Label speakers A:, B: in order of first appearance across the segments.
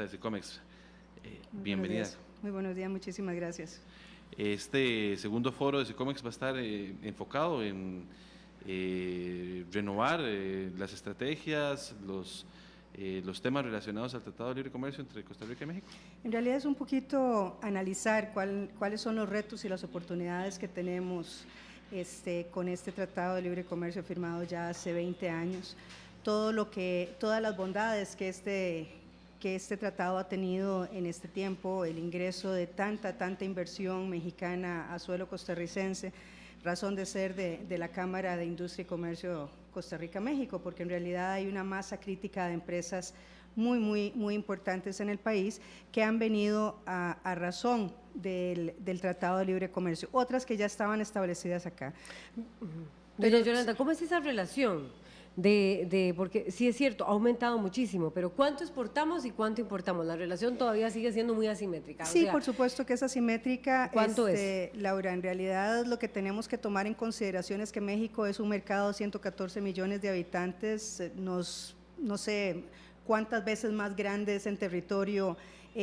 A: de Cecomex.
B: Muy buenos
A: Bienvenida.
B: días. Muy buenos días, muchísimas gracias.
A: Este segundo foro de Cecomex va a estar enfocado en renovar las estrategias, los temas relacionados al Tratado de Libre Comercio entre Costa Rica y México.
B: En realidad es un poquito analizar cuáles son los retos y las oportunidades que tenemos con este Tratado de Libre Comercio firmado ya hace 20 años, todas las bondades que este tratado ha tenido en este tiempo, el ingreso de tanta inversión mexicana a suelo costarricense, razón de ser de la Cámara de Industria y Comercio Costa Rica-México, porque en realidad hay una masa crítica de empresas muy importantes en el país que han venido a razón del Tratado de Libre Comercio, otras que ya estaban establecidas acá.
C: Doña Yolanda, ¿cómo es esa relación? Porque sí es cierto, ha aumentado muchísimo, pero ¿cuánto exportamos y cuánto importamos? La relación todavía sigue siendo muy asimétrica.
B: Sí, o sea, por supuesto que es asimétrica.
C: ¿Cuánto es?
B: Laura, en realidad lo que tenemos que tomar en consideración es que México es un mercado de 114 millones de habitantes, no sé cuántas veces más grande es en territorio,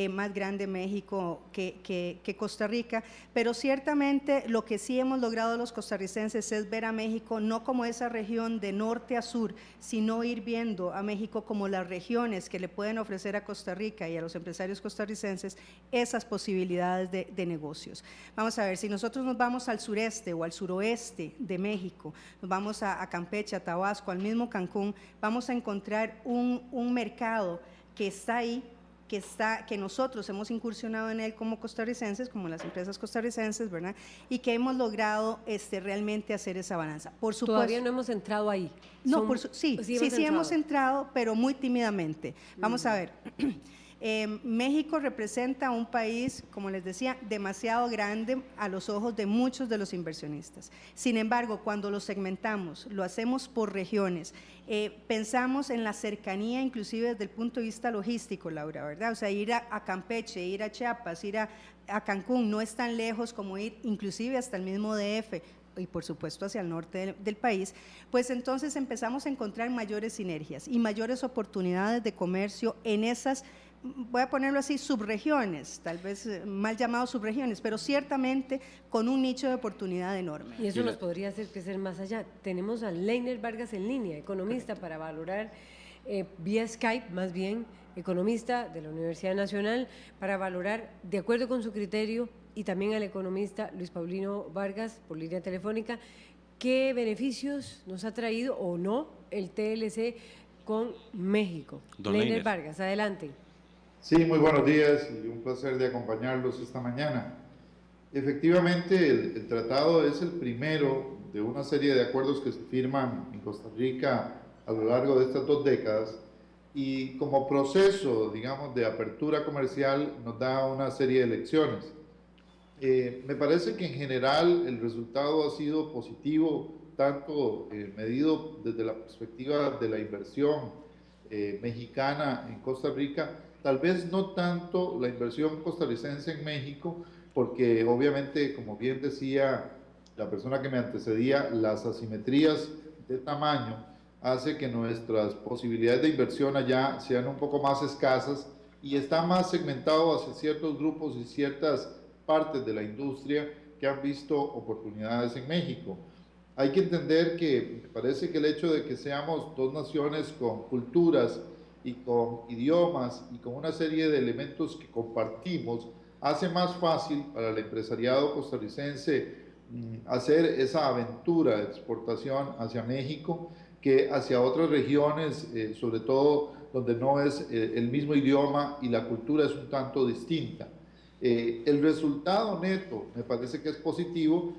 B: más grande México que Costa Rica, pero ciertamente lo que sí hemos logrado los costarricenses es ver a México no como esa región de norte a sur, sino ir viendo a México como las regiones que le pueden ofrecer a Costa Rica y a los empresarios costarricenses esas posibilidades de negocios. Vamos a ver, si nosotros nos vamos al sureste o al suroeste de México, nos vamos a Campeche, a Tabasco, al mismo Cancún, vamos a encontrar un mercado que está ahí, que nosotros hemos incursionado en él como costarricenses, como las empresas costarricenses, ¿verdad? Y que hemos logrado realmente hacer esa balanza. Por supuesto,
C: todavía no hemos entrado ahí.
B: No, sí hemos entrado, pero muy tímidamente. Vamos a ver. México representa un país, como les decía, demasiado grande a los ojos de muchos de los inversionistas. Sin embargo, cuando lo segmentamos, lo hacemos por regiones, pensamos en la cercanía, inclusive desde el punto de vista logístico, Laura, ¿verdad? O sea, ir a Campeche, ir a Chiapas, ir a Cancún, no es tan lejos como ir inclusive hasta el mismo DF, y por supuesto hacia el norte del país, pues entonces empezamos a encontrar mayores sinergias y mayores oportunidades de comercio en esas, voy a ponerlo así, subregiones, tal vez mal llamados subregiones, pero ciertamente con un nicho de oportunidad enorme.
C: Y eso nos podría hacer crecer más allá. Tenemos a Leiner Vargas en línea, economista, para valorar, vía Skype más bien, economista de la Universidad Nacional, para valorar, de acuerdo con su criterio, y también al economista Luis Paulino Vargas, por línea telefónica, qué beneficios nos ha traído o no el TLC con México. Leiner Vargas, adelante.
D: Sí, muy buenos días y un placer de acompañarlos esta mañana. Efectivamente, el tratado es el primero de una serie de acuerdos que se firman en Costa Rica a lo largo de estas 2 décadas y como proceso, digamos, de apertura comercial nos da una serie de lecciones. Me parece que en general el resultado ha sido positivo, tanto medido desde la perspectiva de la inversión mexicana en Costa Rica, tal vez no tanto la inversión costarricense en México, porque obviamente, como bien decía la persona que me antecedía, las asimetrías de tamaño hace que nuestras posibilidades de inversión allá sean un poco más escasas y está más segmentado hacia ciertos grupos y ciertas partes de la industria que han visto oportunidades en México. Hay que entender que me parece que el hecho de que seamos 2 naciones con culturas y con idiomas y con una serie de elementos que compartimos hace más fácil para el empresariado costarricense hacer esa aventura de exportación hacia México que hacia otras regiones, sobre todo donde no es el mismo idioma y la cultura es un tanto distinta. El resultado neto me parece que es positivo,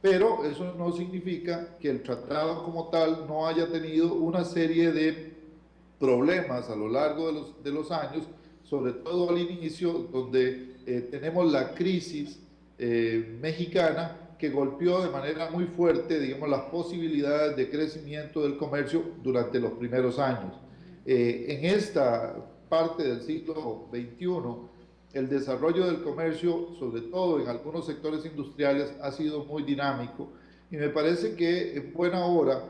D: pero eso no significa que el tratado como tal no haya tenido una serie de problemas a lo largo de los años, sobre todo al inicio, donde tenemos la crisis mexicana que golpeó de manera muy fuerte, digamos, las posibilidades de crecimiento del comercio durante los primeros años. En esta parte del siglo XXI, el desarrollo del comercio, sobre todo en algunos sectores industriales, ha sido muy dinámico y me parece que en buena hora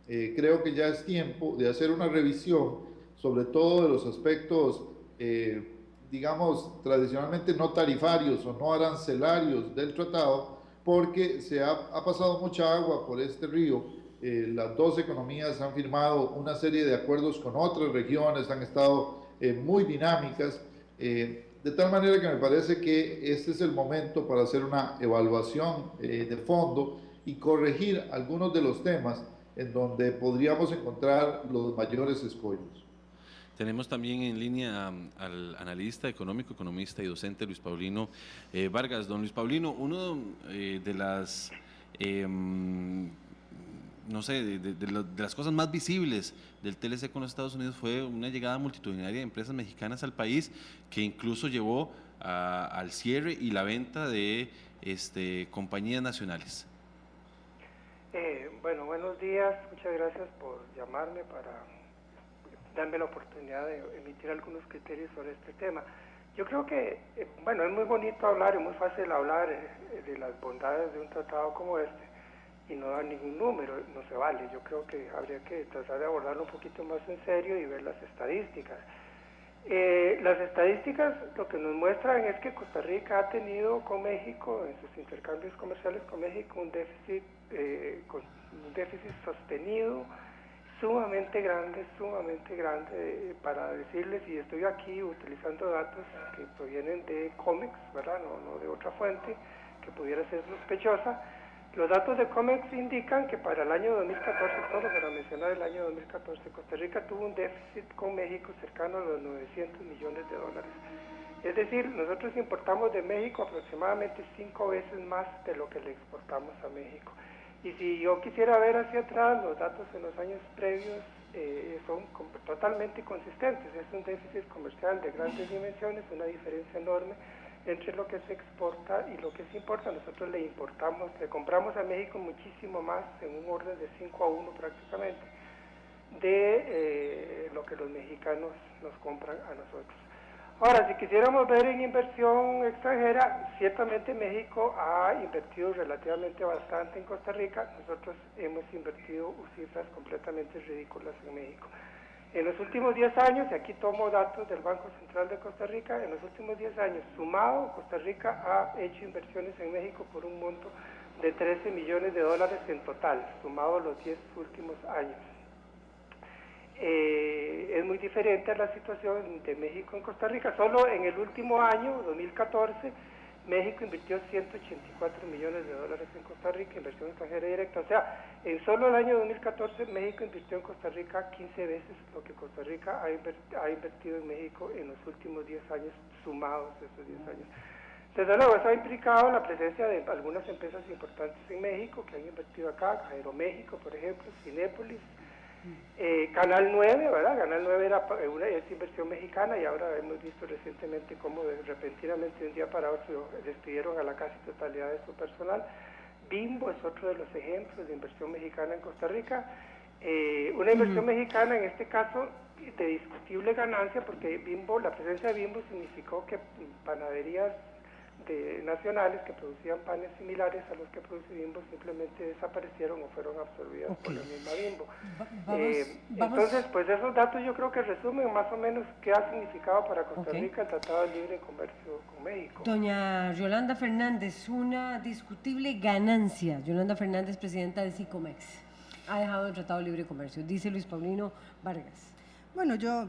D: creo que ya es tiempo de hacer una revisión, sobre todo de los aspectos digamos, tradicionalmente no tarifarios o no arancelarios del tratado, porque ha pasado mucha agua por este río. Las dos economías han firmado una serie de acuerdos con otras regiones, han estado muy dinámicas, de tal manera que me parece que este es el momento para hacer una evaluación de fondo y corregir algunos de los temas en donde podríamos encontrar los mayores escollos.
A: Tenemos también en línea al analista económico, economista y docente Luis Paulino Vargas. Don Luis Paulino, uno de las, no sé, de las cosas más visibles del TLC con los Estados Unidos fue una llegada multitudinaria de empresas mexicanas al país que incluso llevó al cierre y la venta de compañías nacionales.
E: Bueno, buenos días, muchas gracias por llamarme para darme la oportunidad de emitir algunos criterios sobre este tema. Yo creo que, bueno, es muy bonito hablar, es muy fácil hablar de las bondades de un tratado como este y no dar ningún número, no se vale. Yo creo que habría que tratar de abordarlo un poquito más en serio y ver las estadísticas. Las estadísticas lo que nos muestran es que Costa Rica ha tenido con México, en sus intercambios comerciales con México, un déficit sostenido sumamente grande, para decirles, y estoy aquí utilizando datos que provienen de COMEX, ¿verdad? No de otra fuente que pudiera ser sospechosa. Los datos de COMEX indican que para el año 2014, solo para mencionar el año 2014, Costa Rica tuvo un déficit con México cercano a los 900 millones de dólares. Es decir, nosotros importamos de México aproximadamente 5 veces más de lo que le exportamos a México. Y si yo quisiera ver hacia atrás, los datos en los años previos son totalmente consistentes. Es un déficit comercial de grandes dimensiones, una diferencia enorme entre lo que se exporta y lo que se importa. Nosotros le compramos a México muchísimo más, en un orden de 5-1 prácticamente, de lo que los mexicanos nos compran a nosotros. Ahora, si quisiéramos ver en inversión extranjera, ciertamente México ha invertido relativamente bastante en Costa Rica. Nosotros hemos invertido cifras completamente ridículas en México. En los últimos 10 años, y aquí tomo datos del Banco Central de Costa Rica, en los últimos 10 años, sumado, Costa Rica ha hecho inversiones en México por un monto de 13 millones de dólares en total, sumado los 10 últimos años. Es muy diferente a la situación de México en Costa Rica. Solo en el último año, 2014, México invirtió 184 millones de dólares en Costa Rica, inversión extranjera directa. O sea, en solo el año 2014, México invirtió en Costa Rica 15 veces lo que Costa Rica ha invertido en México en los últimos 10 años, sumados esos 10 años. Desde luego, eso ha implicado la presencia de algunas empresas importantes en México que han invertido acá, Aeroméxico, por ejemplo, Cinépolis, Canal 9, ¿verdad? Canal 9 es inversión mexicana y ahora hemos visto recientemente cómo repentinamente de un día para otro despidieron a la casi totalidad de su personal. Bimbo es otro de los ejemplos de inversión mexicana en Costa Rica. Una inversión mexicana en este caso de discutible ganancia, porque Bimbo, la presencia de Bimbo significó que panaderías nacionales que producían panes similares a los que produce Bimbo simplemente desaparecieron o fueron absorbidas por la misma Bimbo. Entonces, pues esos datos yo creo que resumen más o menos qué ha significado para Costa Rica el Tratado de Libre Comercio con México.
C: Doña Yolanda Fernández, una discutible ganancia. Yolanda Fernández, presidenta de SICOMEX, ha dejado el Tratado de Libre Comercio, dice Luis Paulino Vargas.
B: Bueno, yo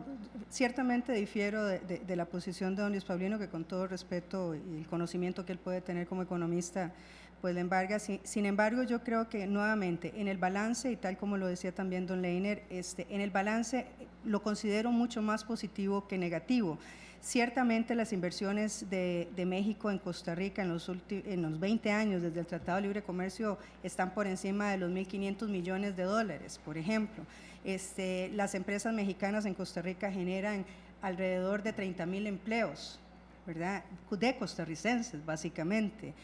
B: ciertamente difiero de la posición de don Luis Paulino, que con todo respeto y el conocimiento que él puede tener como economista, pues le embarga. Sin embargo, yo creo que nuevamente en el balance, y tal como lo decía también don Leiner, en el balance lo considero mucho más positivo que negativo. Ciertamente las inversiones de México en Costa Rica en los 20 años desde el Tratado de Libre Comercio están por encima de los 1.500 millones de dólares, por ejemplo. Las empresas mexicanas en Costa Rica generan alrededor de 30,000 empleos, ¿verdad?, de costarricenses básicamente.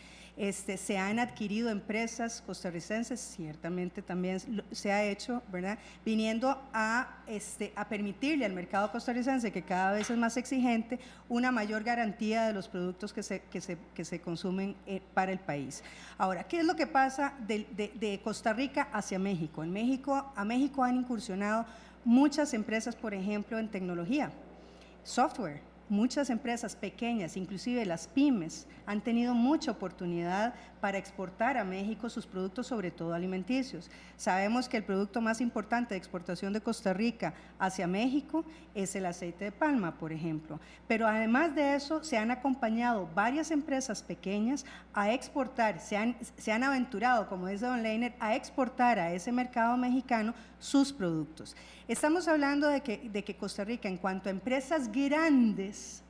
B: Se han adquirido empresas costarricenses, ciertamente también se ha hecho, ¿verdad?, viniendo a permitirle al mercado costarricense, que cada vez es más exigente, una mayor garantía de los productos que se consumen para el país. Ahora, ¿qué es lo que pasa de Costa Rica hacia México? A México han incursionado muchas empresas, por ejemplo, en tecnología, software, muchas empresas pequeñas, inclusive las pymes, han tenido mucha oportunidad para exportar a México sus productos, sobre todo alimenticios. Sabemos que el producto más importante de exportación de Costa Rica hacia México es el aceite de palma, por ejemplo. Pero además de eso, se han acompañado varias empresas pequeñas a exportar, se han aventurado, como dice don Leiner, a exportar a ese mercado mexicano sus productos. Estamos hablando de que Costa Rica, en cuanto a empresas grandes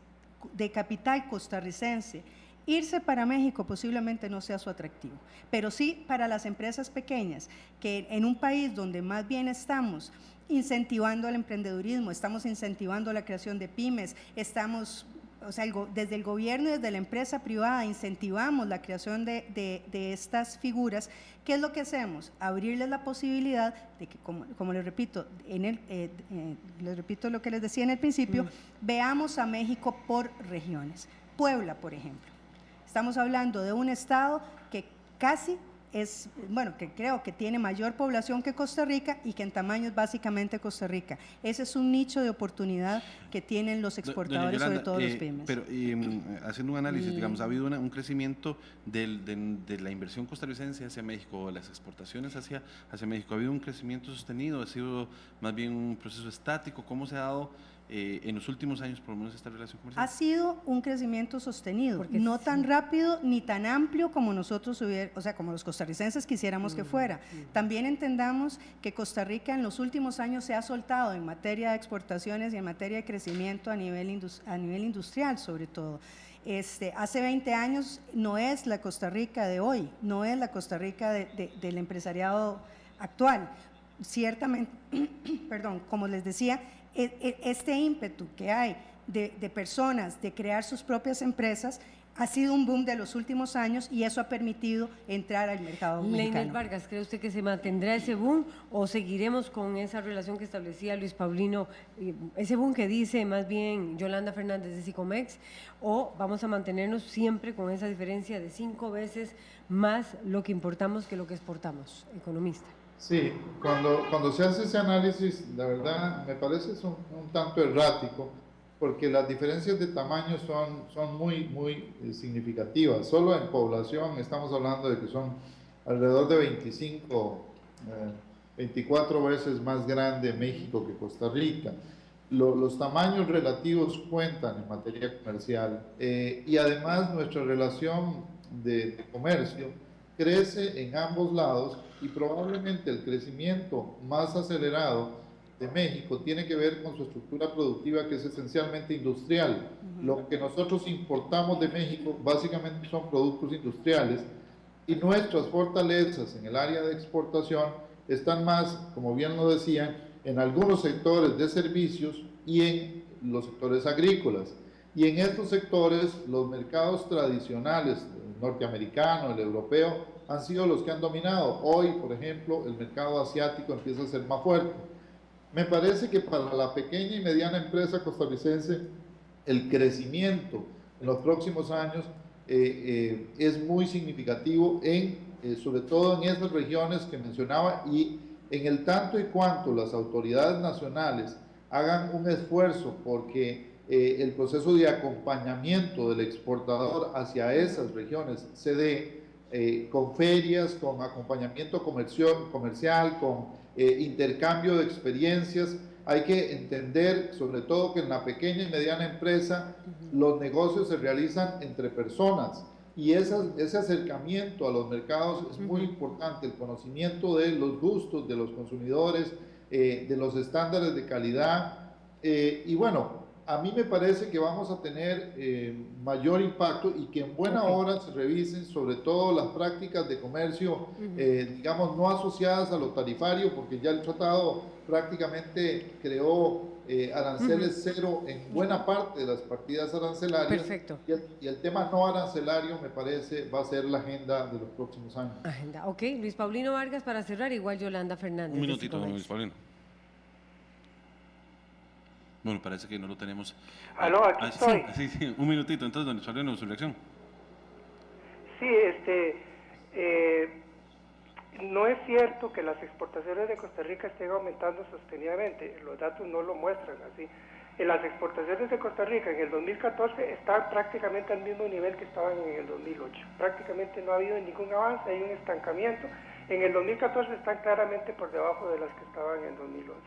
B: de capital costarricense, irse para México posiblemente no sea su atractivo, pero sí para las empresas pequeñas, que en un país donde más bien estamos incentivando el emprendedurismo, estamos incentivando la creación de pymes, estamos, o sea, desde el gobierno y desde la empresa privada incentivamos la creación de estas figuras. ¿Qué es lo que hacemos? Abrirles la posibilidad de que, como les repito, les repito lo que les decía en el principio, veamos a México por regiones. Puebla, por ejemplo. Estamos hablando de un estado que casi es, bueno, que creo que tiene mayor población que Costa Rica y que en tamaño es básicamente Costa Rica. Ese es un nicho de oportunidad que tienen los exportadores,
A: Yolanda,
B: sobre todo los pymes.
A: Pero haciendo un análisis, digamos, ha habido un crecimiento de la inversión costarricense hacia México, las exportaciones hacia México. ¿Ha habido un crecimiento sostenido? ¿Ha sido más bien un proceso estático? ¿Cómo se ha dado en los últimos años, por lo menos, esta relación comercial?
B: Ha sido un crecimiento sostenido,
C: Porque
B: no tan rápido ni tan amplio como nosotros como los costarricenses quisiéramos que fuera. También entendamos que Costa Rica en los últimos años se ha soltado en materia de exportaciones y en materia de crecimiento a nivel industrial, sobre todo. Hace 20 años no es la Costa Rica de hoy, no es la Costa Rica del empresariado actual. Ciertamente, perdón, como les decía, este ímpetu que hay de personas de crear sus propias empresas ha sido un boom de los últimos años y eso ha permitido entrar al mercado mexicano.
C: Leiner Vargas, ¿cree usted que se mantendrá ese boom o seguiremos con esa relación que establecía Luis Paulino, ese boom que dice más bien Yolanda Fernández de Sicomex, o vamos a mantenernos siempre con esa diferencia de 5 veces más lo que importamos que lo que exportamos? Economista.
D: Sí, cuando se hace ese análisis, la verdad me parece un tanto errático, porque las diferencias de tamaño son muy significativas. Solo en población estamos hablando de que son alrededor de 24 veces más grande México que Costa Rica. Los tamaños relativos cuentan en materia comercial y además nuestra relación de comercio crece en ambos lados y probablemente el crecimiento más acelerado de México tiene que ver con su estructura productiva, que es esencialmente industrial. Lo que nosotros importamos de México básicamente son productos industriales y nuestras fortalezas en el área de exportación están más, como bien lo decían, en algunos sectores de servicios y en los sectores agrícolas. Y en estos sectores los mercados tradicionales, el norteamericano, el europeo, han sido los que han dominado. Hoy, por ejemplo, el mercado asiático empieza a ser más fuerte. Me parece que para la pequeña y mediana empresa costarricense el crecimiento en los próximos años es muy significativo, sobre todo en esas regiones que mencionaba, y en el tanto y cuanto las autoridades nacionales hagan un esfuerzo porque el proceso de acompañamiento del exportador hacia esas regiones se dé con ferias, con acompañamiento comercial, con intercambio de experiencias. Hay que entender, sobre todo, que en la pequeña y mediana empresa los negocios se realizan entre personas y ese acercamiento a los mercados es muy importante, el conocimiento de los gustos de los consumidores, de los estándares de calidad y bueno, a mí me parece que vamos a tener mayor impacto y que en buena hora se revisen sobre todo las prácticas de comercio, digamos, no asociadas a lo tarifario, porque ya el tratado prácticamente creó aranceles cero en buena parte de las partidas arancelarias.
C: Perfecto.
D: Y el tema no arancelario, me parece, va a ser la agenda de los próximos años.
C: Agenda, ok. Luis Paulino Vargas para cerrar, igual Yolanda Fernández.
A: Un minutito, don Luis Paulino. Bueno, parece que no lo tenemos.
E: Aló, aquí estoy.
A: Sí, un minutito. Entonces, don Luis Paulino, su reacción.
E: Sí, no es cierto que las exportaciones de Costa Rica estén aumentando sostenidamente, los datos no lo muestran así. Las exportaciones de Costa Rica en el 2014 están prácticamente al mismo nivel que estaban en el 2008. Prácticamente no ha habido ningún avance, hay un estancamiento. En el 2014 están claramente por debajo de las que estaban en el 2011.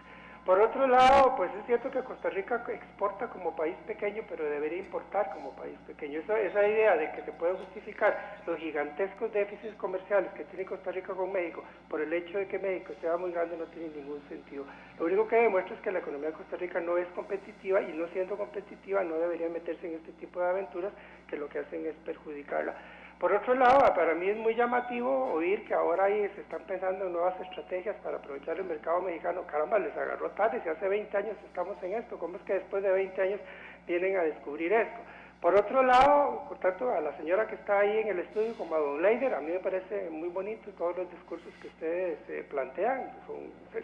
E: Por otro lado, pues es cierto que Costa Rica exporta como país pequeño, pero debería importar como país pequeño. Esa idea de que se puede justificar los gigantescos déficits comerciales que tiene Costa Rica con México por el hecho de que México sea muy grande no tiene ningún sentido. Lo único que demuestra es que la economía de Costa Rica no es competitiva y no siendo competitiva no debería meterse en este tipo de aventuras que lo que hacen es perjudicarla. Por otro lado, para mí es muy llamativo oír que ahora se están pensando en nuevas estrategias para aprovechar el mercado mexicano. Caramba, les agarró tarde, si hace 20 años estamos en esto, ¿cómo es que después de 20 años vienen a descubrir esto? Por otro lado, por tanto, a la señora que está ahí en el estudio, como a don Leider, a mí me parece muy bonito todos los discursos que ustedes plantean,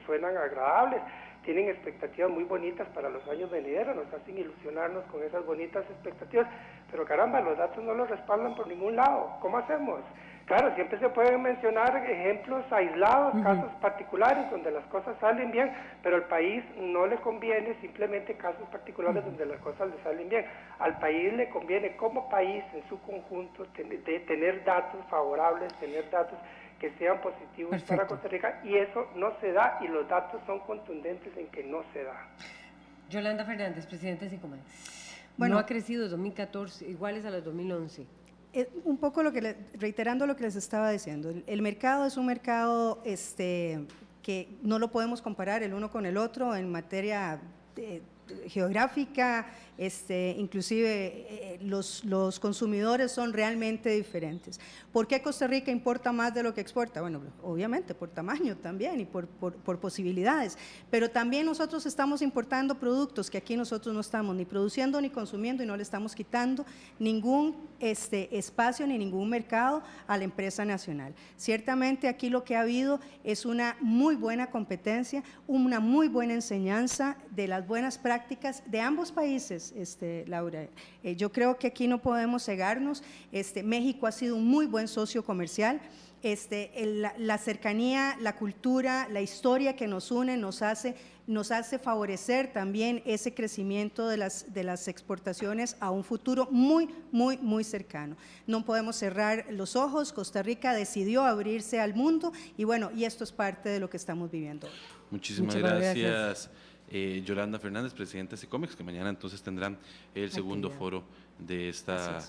E: suenan agradables, tienen expectativas muy bonitas para los años venideros, nos hacen ilusionarnos con esas bonitas expectativas, pero caramba, los datos no los respaldan por ningún lado. ¿Cómo hacemos? Claro, siempre se pueden mencionar ejemplos aislados, casos particulares donde las cosas salen bien, pero al país no le conviene simplemente casos particulares donde las cosas le salen bien. Al país le conviene como país en su conjunto tener datos favorables, tener datos que sean positivos para Costa Rica, y eso no se da, y los datos son contundentes en que no se da.
C: Yolanda Fernández, presidenta de SICOMEX.
B: Bueno,
C: no ha crecido desde 2014, iguales a los 2011.
B: Un poco reiterando lo que les estaba diciendo, el mercado es un mercado que no lo podemos comparar el uno con el otro en materia geográfica, inclusive los consumidores son realmente diferentes. ¿Por qué Costa Rica importa más de lo que exporta? Bueno, obviamente por tamaño también y por posibilidades, pero también nosotros estamos importando productos que aquí nosotros no estamos ni produciendo ni consumiendo y no le estamos quitando ningún espacio ni ningún mercado a la empresa nacional. Ciertamente aquí lo que ha habido es una muy buena competencia, una muy buena enseñanza de las buenas prácticas de ambos países, Laura. Yo creo que aquí no podemos cegarnos. México ha sido un muy buen socio comercial. La cercanía, la cultura, la historia que nos une nos hace favorecer también ese crecimiento de las exportaciones a un futuro muy, muy, muy cercano. No podemos cerrar los ojos. Costa Rica decidió abrirse al mundo y bueno, y esto es parte de lo que estamos viviendo.
A: Muchísimas gracias. Yolanda Fernández, presidenta de SICOMEX, que mañana entonces tendrán el segundo foro de esta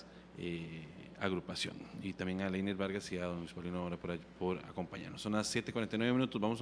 A: agrupación. Y también a Leiner Vargas y a don Luis Paulino ahora por acompañarnos. Son las 7:49, vamos a